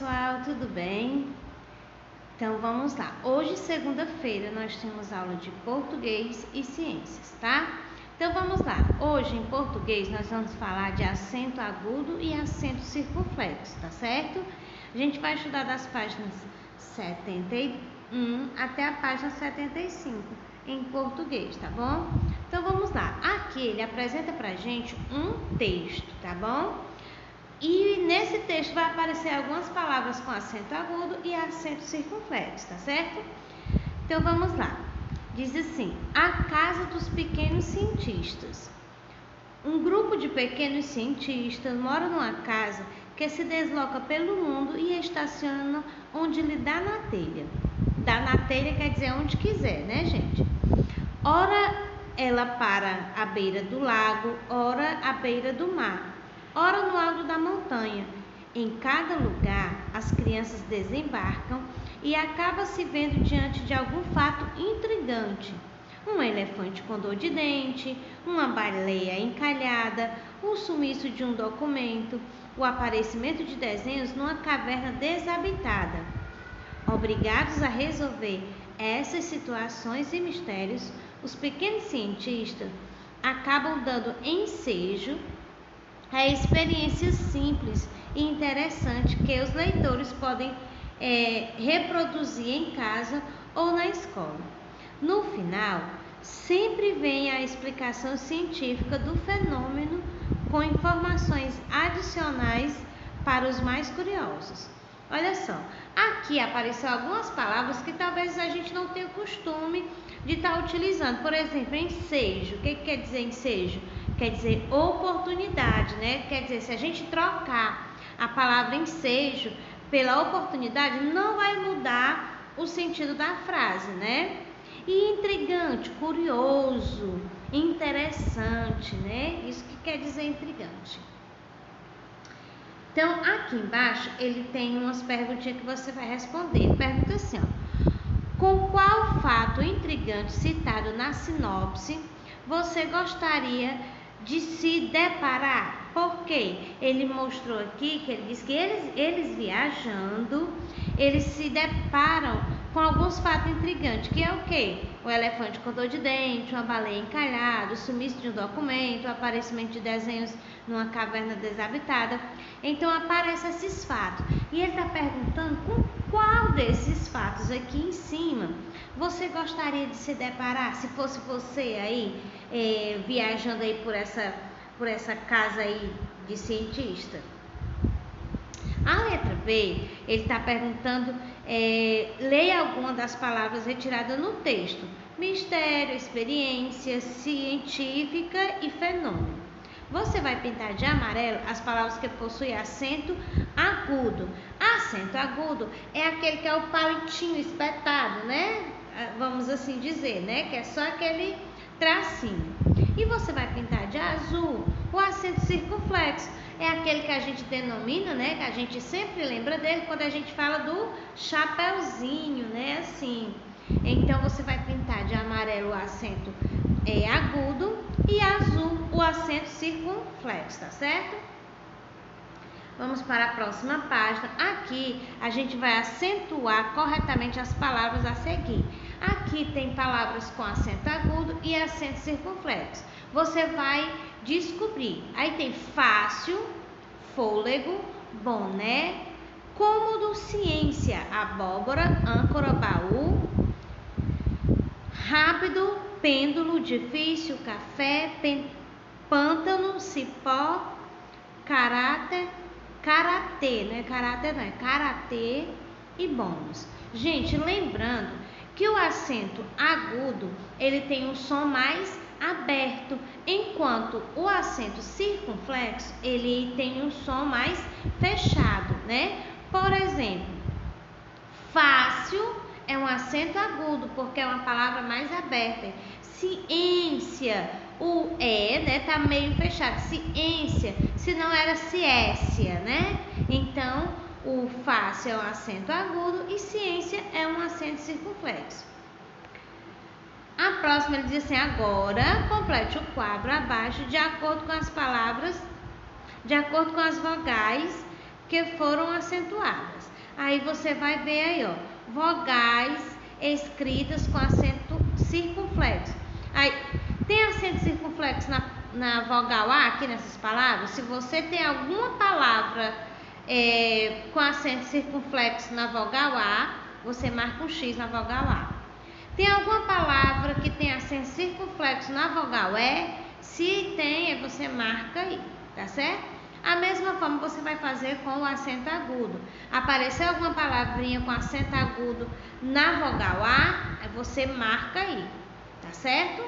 pessoal, tudo bem? Então vamos lá. Hoje, segunda-feira, nós temos aula de português e ciências, tá? Então vamos lá. Hoje, em português, nós vamos falar de acento agudo e acento circunflexo, tá certo? A gente vai estudar das páginas 71 até a página 75 em português, tá bom? Então vamos lá. Aqui ele apresenta pra gente um texto, tá bom? E nesse texto vai aparecer algumas palavras com acento agudo e acento circunflexo, tá certo? Então vamos lá. Diz assim: a casa dos pequenos cientistas. Um grupo de pequenos cientistas mora numa casa que se desloca pelo mundo e estaciona onde lhe dá na telha. Dá na telha quer dizer onde quiser, né, gente? Ora ela para à beira do lago, ora à beira do mar, ora no alto da montanha. Em cada lugar, as crianças desembarcam e acabam se vendo diante de algum fato intrigante. Um elefante com dor de dente, uma baleia encalhada, o sumiço de um documento, o aparecimento de desenhos numa caverna desabitada. Obrigados a resolver essas situações e mistérios, os pequenos cientistas acabam dando ensejo a experiências simples e interessantes que os leitores podem reproduzir em casa ou na escola. No final, sempre vem a explicação científica do fenômeno com informações adicionais para os mais curiosos. Olha só, aqui apareceram algumas palavras que talvez a gente não tenha o costume de estar utilizando. Por exemplo, ensejo. O que quer dizer ensejo? Quer dizer oportunidade, né? Quer dizer, se a gente trocar a palavra ensejo pela oportunidade, não vai mudar o sentido da frase, né? E intrigante, curioso, interessante, né? Isso que quer dizer intrigante. Então, aqui embaixo, ele tem umas perguntinhas que você vai responder. Pergunta assim, ó: com qual fato intrigante citado na sinopse você gostaria de se deparar? Por quê? Ele mostrou aqui que ele diz que eles viajando, eles se deparam com alguns fatos intrigantes, que é o quê? O elefante com dor de dente, uma baleia encalhada, o sumiço de um documento, o aparecimento de desenhos numa caverna desabitada. Então aparecem esses fatos. E ele está perguntando com qual desses fatos aqui em cima você gostaria de se deparar, se fosse você aí viajando aí por essa casa aí de cientista. A letra B, ele está perguntando, leia alguma das palavras retiradas no texto: mistério, experiência, científica e fenômeno. Você vai pintar de amarelo as palavras que possuem acento agudo. Acento agudo é aquele que é o palitinho espetado, né? Vamos assim dizer, né? Que é só aquele tracinho. E você vai pintar de azul o acento circunflexo. É aquele que a gente denomina, né? Que a gente sempre lembra dele quando a gente fala do chapeuzinho, né? Assim. Então você vai pintar de amarelo o acento agudo e azul o acento circunflexo, tá certo? Vamos para a próxima página. Aqui a gente vai acentuar corretamente as palavras a seguir. Aqui tem palavras com acento agudo e acento circunflexo. Você vai descobrir. Aí tem fácil, fôlego, boné, cômodo, ciência, abóbora, âncora, baú, rápido, pêndulo, difícil, café, pântano, cipó, karatê, né? Karatê não é karatê e bônus. Gente, lembrando que o acento agudo, ele tem um som mais aberto, enquanto o acento circunflexo, ele tem um som mais fechado, né? Por exemplo, fácil é um acento agudo, porque é uma palavra mais aberta. Ciência, o né, tá meio fechado. Ciência, se não era ciência, né? Então, o fácil é um acento agudo e ciência é um acento circunflexo. A próxima ele diz assim: agora complete o quadro abaixo de acordo com as palavras, de acordo com as vogais que foram acentuadas. Aí você vai ver aí, ó, vogais escritas com acento circunflexo. Aí, tem acento circunflexo na vogal A aqui nessas palavras? Se você tem alguma palavra com acento circunflexo na vogal A, você marca um X na vogal A. Tem alguma palavra que tem acento circunflexo na vogal E? Se tem, você marca aí, tá certo? A mesma forma você vai fazer com o acento agudo. Apareceu alguma palavrinha com acento agudo na vogal A, você marca aí, tá certo?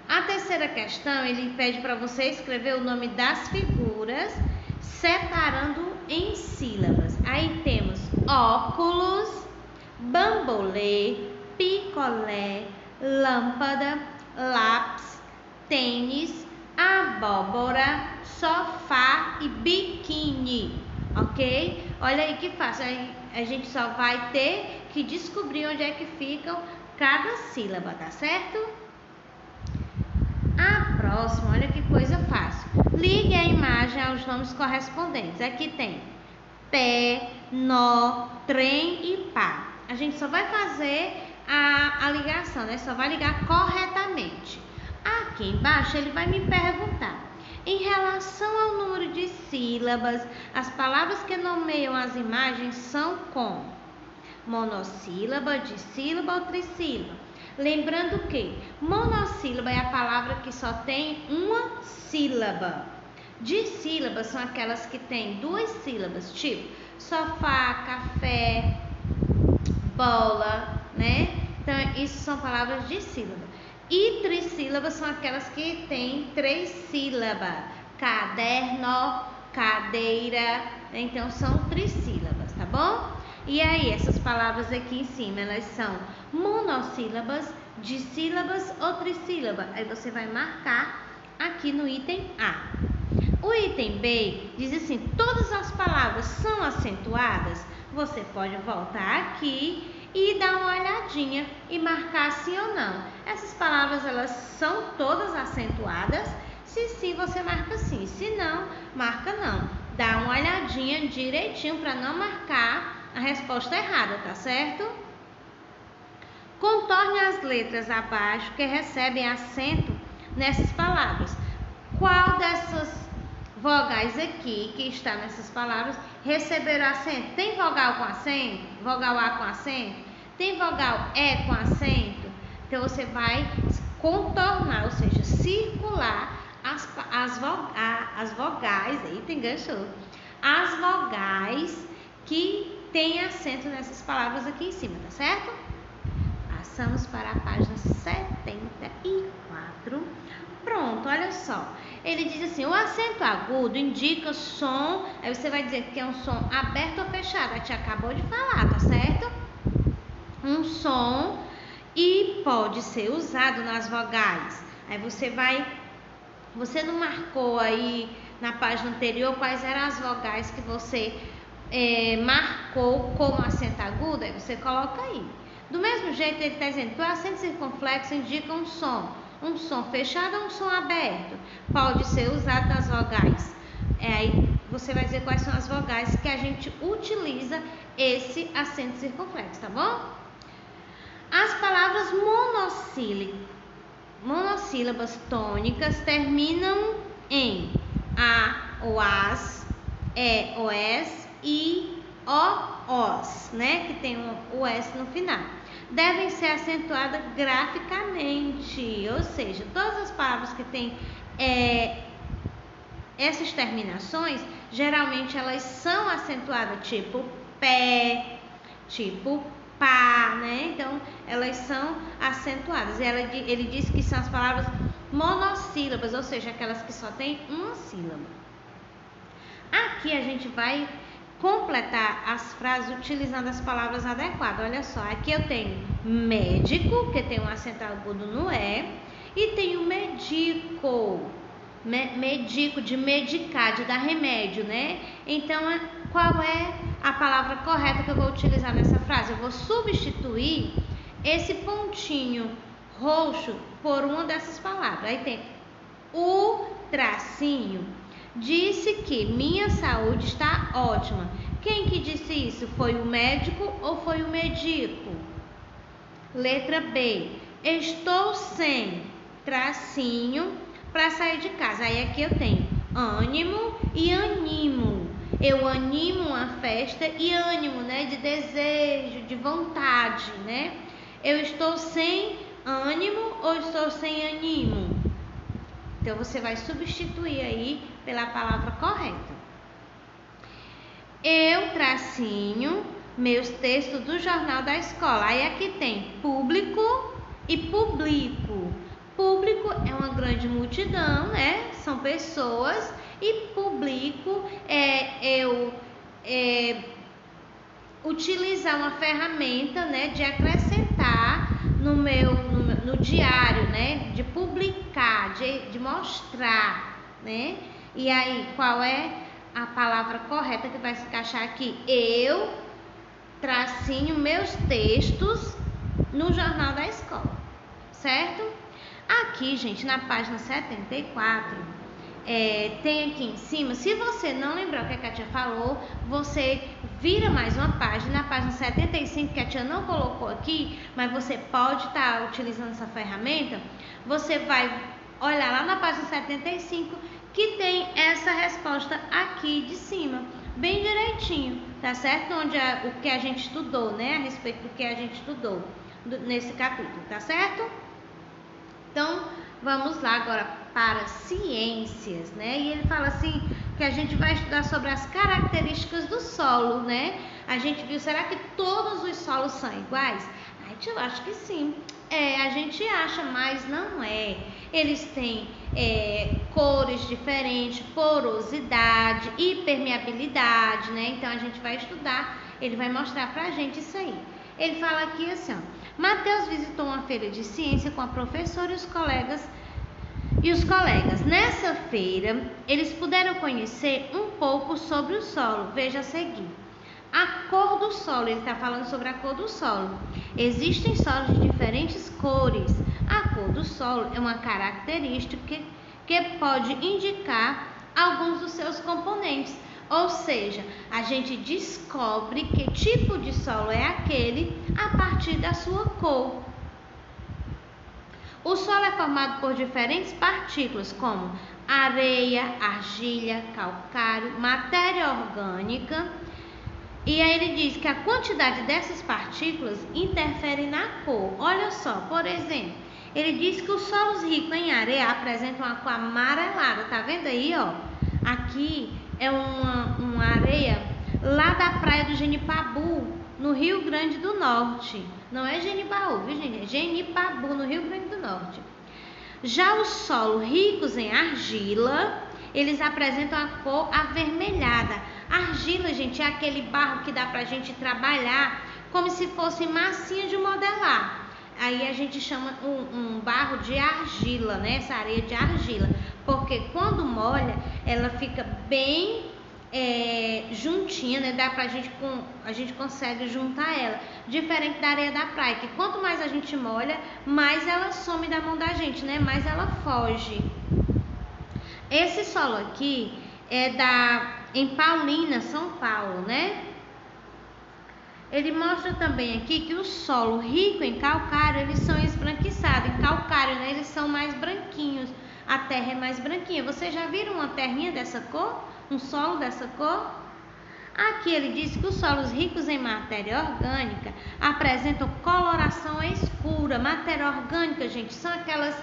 A terceira questão, ele pede para você escrever o nome das figuras, separando em sílabas. Aí temos óculos, bambolê, picolé, lâmpada, lápis, tênis, abóbora, sofá e biquíni, ok? Olha aí que fácil, a gente só vai ter que descobrir onde é que ficam cada sílaba, tá certo? A próxima, olha que coisa fácil. Ligue a imagem aos nomes correspondentes. Aqui tem pé, nó, trem e pá. A gente só vai fazer a ligação, né? Só vai ligar corretamente. Aqui embaixo ele vai me perguntar: em relação ao número de sílabas, as palavras que nomeiam as imagens são com monossílaba, dissílaba ou trissílaba. Lembrando que monossílaba é a palavra que só tem uma sílaba. Dissílabas são aquelas que têm duas sílabas, tipo sofá, café, bola, né? Então, isso são palavras de sílaba. E trissílabas são aquelas que têm três sílabas. Caderno, cadeira, né? Então, são trissílabas, tá bom? E aí, essas palavras aqui em cima, elas são monossílabas, dissílabas ou trissílabas. Aí você vai marcar aqui no item A. O item B diz assim: todas as palavras são acentuadas? Você pode voltar aqui e dar uma olhadinha e marcar sim ou não. Essas palavras, elas são todas acentuadas? Se sim, você marca sim. Se não, marca não. Dá uma olhadinha direitinho para não marcar a resposta errada, tá certo? Contorne as letras abaixo que recebem acento nessas palavras. Qual dessas vogais aqui que está nessas palavras receberam acento? Tem vogal com acento? Vogal A com acento? Tem vogal E com acento? Então você vai contornar, ou seja, circular as vogais, eita, enganchou, as vogais que tem acento nessas palavras aqui em cima, tá certo? Passamos para a página 74. Pronto, olha só. Ele diz assim: o acento agudo indica som. Aí você vai dizer que é um som aberto ou fechado. A tia acabou de falar, tá certo? Um som e pode ser usado nas vogais. Aí você não marcou aí na página anterior quais eram as vogais que você marcou como acento agudo, aí você coloca aí. Do mesmo jeito, ele está dizendo que o acento circunflexo indica um som fechado ou um som aberto. Pode ser usado nas vogais. Aí você vai dizer quais são as vogais que a gente utiliza esse acento circunflexo, tá bom? As palavras monossílabas tônicas terminam em a ou as, e ou es e os, né? Que tem o s no final. Devem ser acentuadas graficamente, ou seja, todas as palavras que têm essas terminações, geralmente elas são acentuadas, tipo pé, tipo pá, né? Então, elas são acentuadas. Ele diz que são as palavras monossílabas, ou seja, aquelas que só têm uma sílaba. Aqui a gente vai completar as frases utilizando as palavras adequadas. Olha só, aqui eu tenho médico, que tem um acento agudo no E, e tenho medico, medico, de medicar, de dar remédio, né? Então, qual é a palavra correta que eu vou utilizar nessa frase? Eu vou substituir esse pontinho roxo por uma dessas palavras. Aí tem o tracinho disse que minha saúde está ótima. Quem que disse isso? Foi o médico ou foi o medico? Letra B. Estou sem tracinho para sair de casa. Aí aqui eu tenho ânimo e animo. Eu animo uma festa e ânimo, né? De desejo, de vontade, né? Eu estou sem ânimo ou estou sem animo? Então, você vai substituir aí pela palavra correta. Eu, tracinho, meus textos do jornal da escola. Aí aqui tem público e publico. Público é uma grande multidão, né? São pessoas. E publico é eu utilizar uma ferramenta, né? De acrescentar no diário, né? De publicar, de mostrar, né? E aí, qual é a palavra correta que vai se encaixar aqui? Eu, tracinho, meus textos no jornal da escola, certo? Aqui, gente, na página 74, tem aqui em cima, se você não lembrar o que a tia falou, você vira mais uma página, na página 75, que a tia não colocou aqui, mas você pode estar utilizando essa ferramenta, você vai olhar lá na página 75, que tem essa resposta aqui de cima, bem direitinho, tá certo? Onde o que a gente estudou, né? A respeito do que a gente estudou nesse capítulo, tá certo? Então, vamos lá agora para ciências, né? E ele fala assim, que a gente vai estudar sobre as características do solo, né? A gente viu, será que todos os solos são iguais? Eu acho que sim. A gente acha, mas não é. Eles têm cores diferentes, porosidade, impermeabilidade, né? Então, a gente vai estudar, ele vai mostrar pra gente isso aí. Ele fala aqui assim, ó. Mateus visitou uma feira de ciência com a professora e os colegas. Nessa feira, eles puderam conhecer um pouco sobre o solo. Veja a seguir. A cor do solo, ele está falando sobre a cor do solo. Existem solos de diferentes cores. A cor do solo é uma característica que pode indicar alguns dos seus componentes. Ou seja, a gente descobre que tipo de solo é aquele a partir da sua cor. O solo é formado por diferentes partículas, como areia, argila, calcário, matéria orgânica. E aí ele diz que a quantidade dessas partículas interfere na cor. Olha só, por exemplo, ele diz que os solos ricos em areia apresentam uma cor amarelada. Tá vendo aí, ó? Aqui é uma areia lá da praia do Genipabu, no Rio Grande do Norte. Não é Genipabu, viu, gente? É Genipabu, no Rio Grande do Norte. Já os solos ricos em argila, eles apresentam a cor avermelhada. Argila, gente, é aquele barro que dá pra gente trabalhar como se fosse massinha de modelar. Aí a gente chama um barro de argila, né? Essa areia de argila. Porque quando molha, ela fica bem juntinha, né? A gente consegue juntar ela. Diferente da areia da praia, que quanto mais a gente molha, mais ela some da mão da gente, né? Mais ela foge. Esse solo aqui é em Paulínia, São Paulo, né? Ele mostra também aqui que o solo rico em calcário, eles são esbranquiçados. Em calcário, né, eles são mais branquinhos. A terra é mais branquinha. Vocês já viram uma terrinha dessa cor? Um solo dessa cor? Aqui ele diz que os solos ricos em matéria orgânica apresentam coloração escura. Matéria orgânica, gente, são aquelas...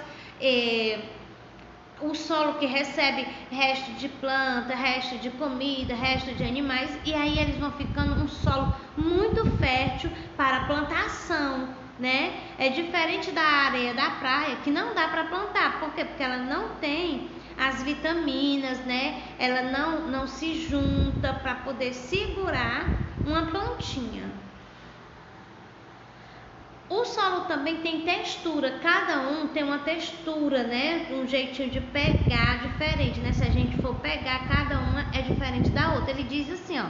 o solo que recebe resto de planta, resto de comida, resto de animais, e aí eles vão ficando um solo muito fértil para plantação, né? É diferente da areia da praia, que não dá para plantar. Por quê? Porque ela não tem as vitaminas, né? Ela não se junta para poder segurar uma plantinha. O solo também tem textura, cada um tem uma textura, né? Um jeitinho de pegar diferente, né? Se a gente for pegar, cada uma é diferente da outra. Ele diz assim, ó,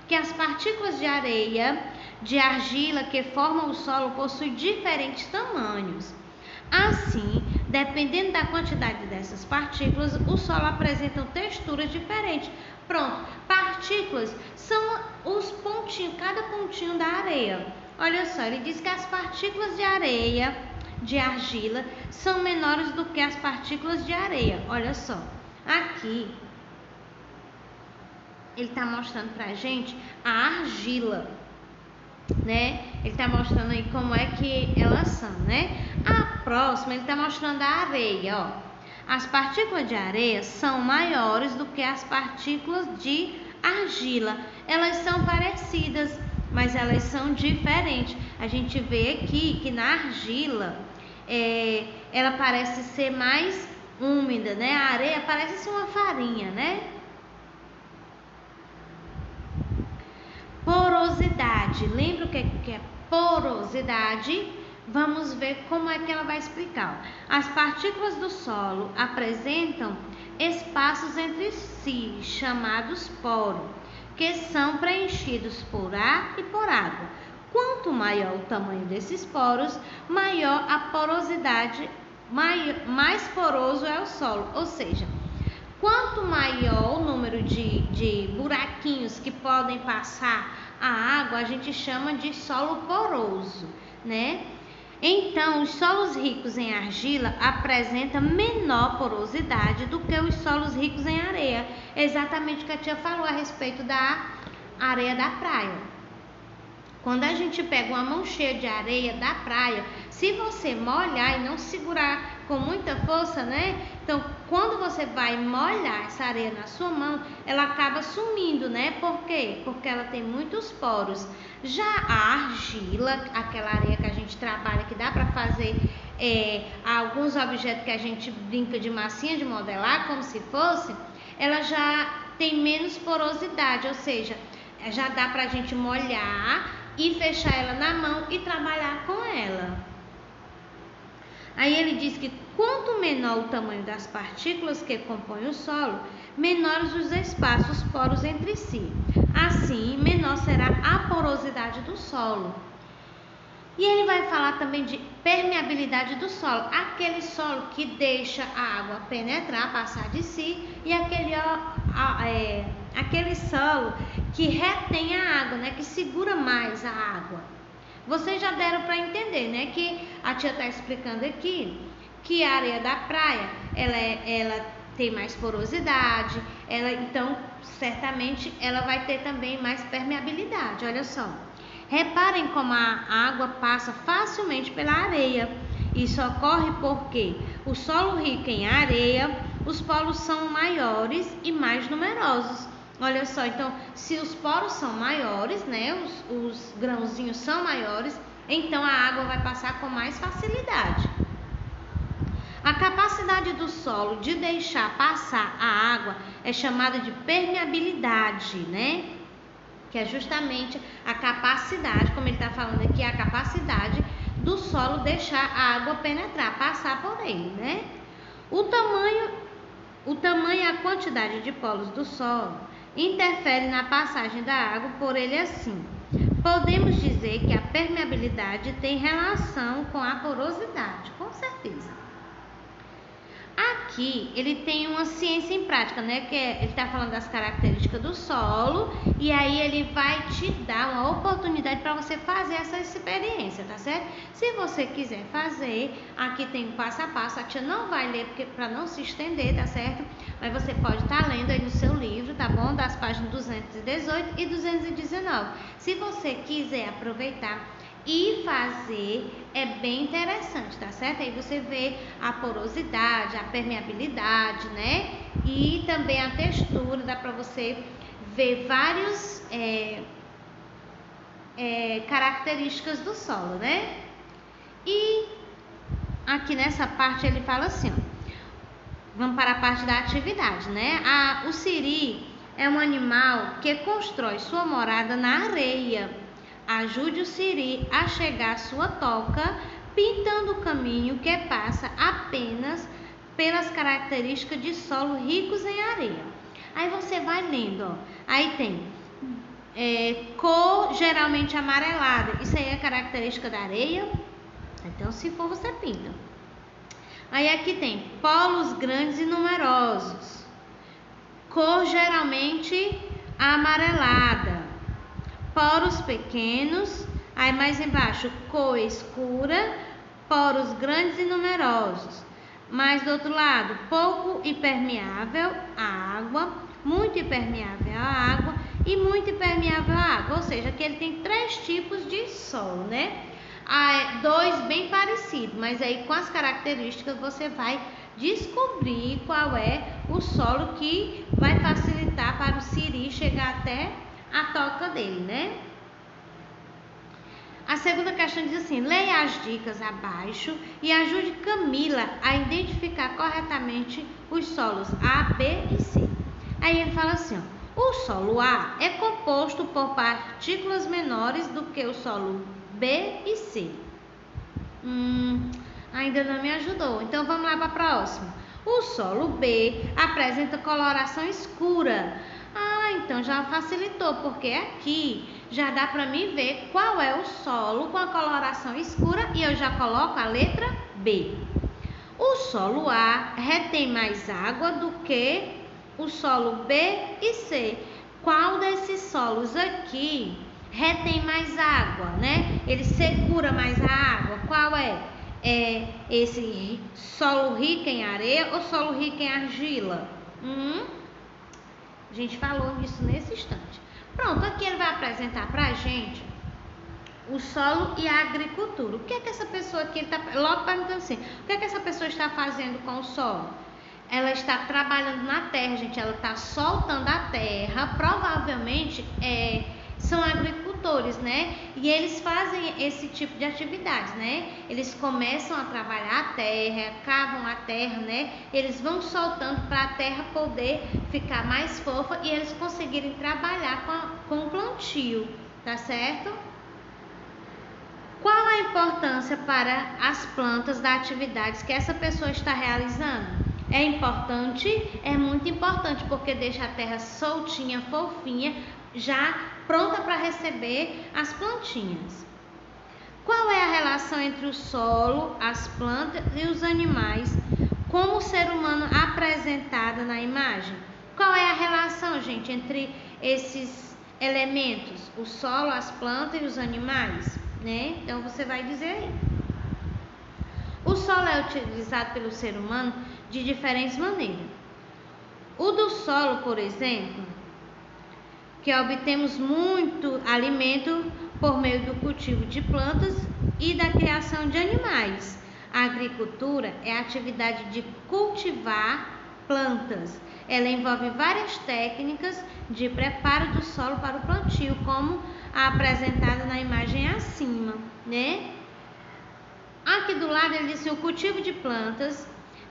que as partículas de areia, de argila que formam o solo possuem diferentes tamanhos. Assim, dependendo da quantidade dessas partículas, o solo apresenta texturas diferentes. Pronto, partículas são os pontinhos, cada pontinho da areia. Olha só, ele diz que as partículas de areia, de argila, são menores do que as partículas de areia. Olha só, aqui ele está mostrando pra gente a argila, né? Ele está mostrando aí como é que elas são, né? A próxima, ele está mostrando a areia, ó. As partículas de areia são maiores do que as partículas de argila. Elas são parecidas, mas elas são diferentes. A gente vê aqui que na argila, ela parece ser mais úmida, né? A areia parece ser uma farinha, né? Porosidade. Lembra o que é porosidade? Vamos ver como é que ela vai explicar. As partículas do solo apresentam espaços entre si, chamados poros, que são preenchidos por ar e por água. Quanto maior o tamanho desses poros, maior a porosidade, mais poroso é o solo. Ou seja, quanto maior o número de buraquinhos que podem passar a água, a gente chama de solo poroso, né? Então, os solos ricos em argila apresentam menor porosidade do que os solos ricos em areia. Exatamente o que a tia falou a respeito da areia da praia. Quando a gente pega uma mão cheia de areia da praia, se você molhar e não segurar com muita força, né? Então, quando você vai molhar essa areia na sua mão, ela acaba sumindo, né? Por quê? Porque ela tem muitos poros. Já a argila, aquela areia que a gente trabalha, que dá para fazer alguns objetos que a gente brinca de massinha de modelar, como se fosse, ela já tem menos porosidade, ou seja, já dá para a gente molhar e fechar ela na mão e trabalhar com ela. Aí ele diz que quanto menor o tamanho das partículas que compõem o solo, menores os espaços poros entre si. Assim, menor será a porosidade do solo. E ele vai falar também de permeabilidade do solo, aquele solo que deixa a água penetrar, passar de si, e aquele solo que retém a água, né, que segura mais a água. Vocês já deram para entender, né, que a tia está explicando aqui que a areia da praia, ela tem mais porosidade, então certamente ela vai ter também mais permeabilidade. Olha só. Reparem como a água passa facilmente pela areia. Isso ocorre porque o solo rico em areia, os poros são maiores e mais numerosos. Olha só, então, se os poros são maiores, né, os grãozinhos são maiores, então a água vai passar com mais facilidade. A capacidade do solo de deixar passar a água é chamada de permeabilidade, né? Que é justamente a capacidade, como ele está falando aqui, a capacidade do solo deixar a água penetrar, passar por ele, né? O tamanho e a quantidade de polos do solo interfere na passagem da água por ele assim. Podemos dizer que a permeabilidade tem relação com a porosidade, com certeza. Aqui ele tem uma ciência em prática, né? Que ele está falando das características do solo, e aí ele vai te dar uma oportunidade para você fazer essa experiência, tá certo? Se você quiser fazer, aqui tem um passo a passo, a tia não vai ler para não se estender, tá certo? Mas você pode estar lendo aí no seu livro, tá bom? Das páginas 218 e 219. Se você quiser aproveitar e fazer, é bem interessante, tá certo? Aí você vê a porosidade, a permeabilidade, né? E também a textura, dá para você ver várias características do solo, né? E aqui nessa parte ele fala assim, ó, vamos para a parte da atividade, né? O siri é um animal que constrói sua morada na areia. Ajude o siri a chegar à sua toca, pintando o caminho que passa apenas pelas características de solo ricos em areia. Aí você vai lendo, ó. Aí tem cor geralmente amarelada. Isso aí é característica da areia. Então, se for, você pinta. Aí aqui tem polos grandes e numerosos, cor geralmente amarelada, poros pequenos, aí mais embaixo cor escura, poros grandes e numerosos. Mais do outro lado, pouco impermeável à água, muito impermeável à água e muito impermeável à água. Ou seja, aqui ele tem 3 tipos de solo, né? 2 bem parecidos, mas aí com as características você vai descobrir qual é o solo que vai facilitar para o siri chegar até a toca dele, né? A segunda questão diz assim: leia as dicas abaixo e ajude Camila a identificar corretamente os solos A, B e C. Aí ele fala assim, ó, o solo A é composto por partículas menores do que o solo B e C. Ainda não me ajudou, então vamos lá para a próxima. O solo B apresenta coloração escura. Então já facilitou, porque aqui já dá para mim ver qual é o solo com a coloração escura e eu já coloco a letra B. O solo A retém mais água do que o solo B e C. Qual desses solos aqui retém mais água, né? Ele segura mais a água. Qual é? É esse solo rico em areia ou solo rico em argila? A gente falou disso nesse instante. Pronto, aqui ele vai apresentar pra gente o solo e a agricultura. O que é que essa pessoa aqui, ele tá logo perguntando assim, o que é que essa pessoa está fazendo com o solo? Ela está trabalhando na terra, gente, ela está soltando a terra, provavelmente são agricultores, né? E eles fazem esse tipo de atividades, né? Eles começam a trabalhar a terra, cavam a terra, né? Eles vão soltando para a terra poder ficar mais fofa e eles conseguirem trabalhar com o plantio, tá certo? Qual a importância para as plantas da atividade que essa pessoa está realizando? É importante? É muito importante, porque deixa a terra soltinha, fofinha, já pronta para receber as plantinhas. Qual é a relação entre o solo, as plantas e os animais, como o ser humano apresentada na imagem? Qual é a relação, gente, entre esses elementos, o solo, as plantas e os animais, né? Então você vai dizer aí. O solo é utilizado pelo ser humano de diferentes maneiras. O do solo, por exemplo, que obtemos muito alimento por meio do cultivo de plantas e da criação de animais. A agricultura é a atividade de cultivar plantas. Ela envolve várias técnicas de preparo do solo para o plantio, como a apresentada na imagem acima, né? Aqui do lado ele diz que o cultivo de plantas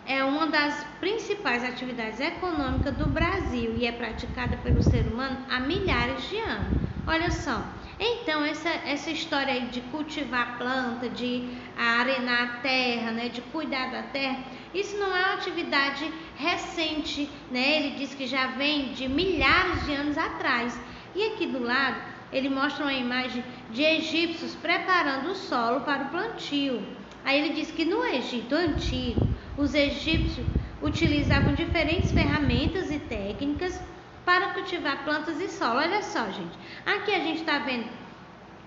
é uma das principais atividades econômicas do Brasil e é praticada pelo ser humano há milhares de anos. Olha só, então essa história aí de cultivar planta, de arenar a terra, né, de cuidar da terra, isso não é uma atividade recente, né? Ele diz que já vem de milhares de anos atrás. E aqui do lado ele mostra uma imagem de egípcios preparando o solo para o plantio. Aí ele diz que no Egito antigo, os egípcios utilizavam diferentes ferramentas e técnicas para cultivar plantas e solo. Olha só, gente. Aqui a gente está vendo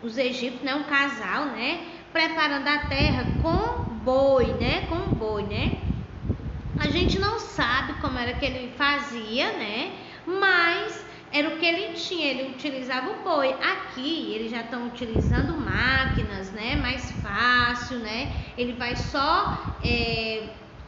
os egípcios, né, um casal, né, preparando a terra com boi, né, A gente não sabe como era que ele fazia, né, mas era o que ele tinha, ele utilizava o boi. Aqui eles já estão utilizando máquinas, né, mais fácil, né, ele vai só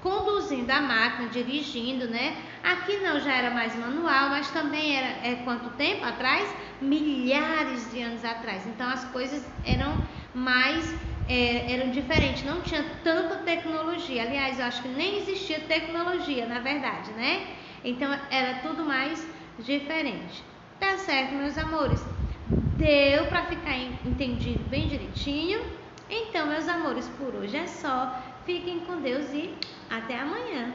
conduzindo a máquina, dirigindo, né. Aqui não, já era mais manual, mas também era quanto tempo atrás? Milhares de anos atrás. Então as coisas eram mais eram diferentes, não tinha tanta tecnologia. Aliás, eu acho que nem existia tecnologia, na verdade, né? Então era tudo mais diferente. Tá certo, meus amores? Deu para ficar entendido bem direitinho? Então, meus amores, por hoje é só. Fiquem com Deus e até amanhã.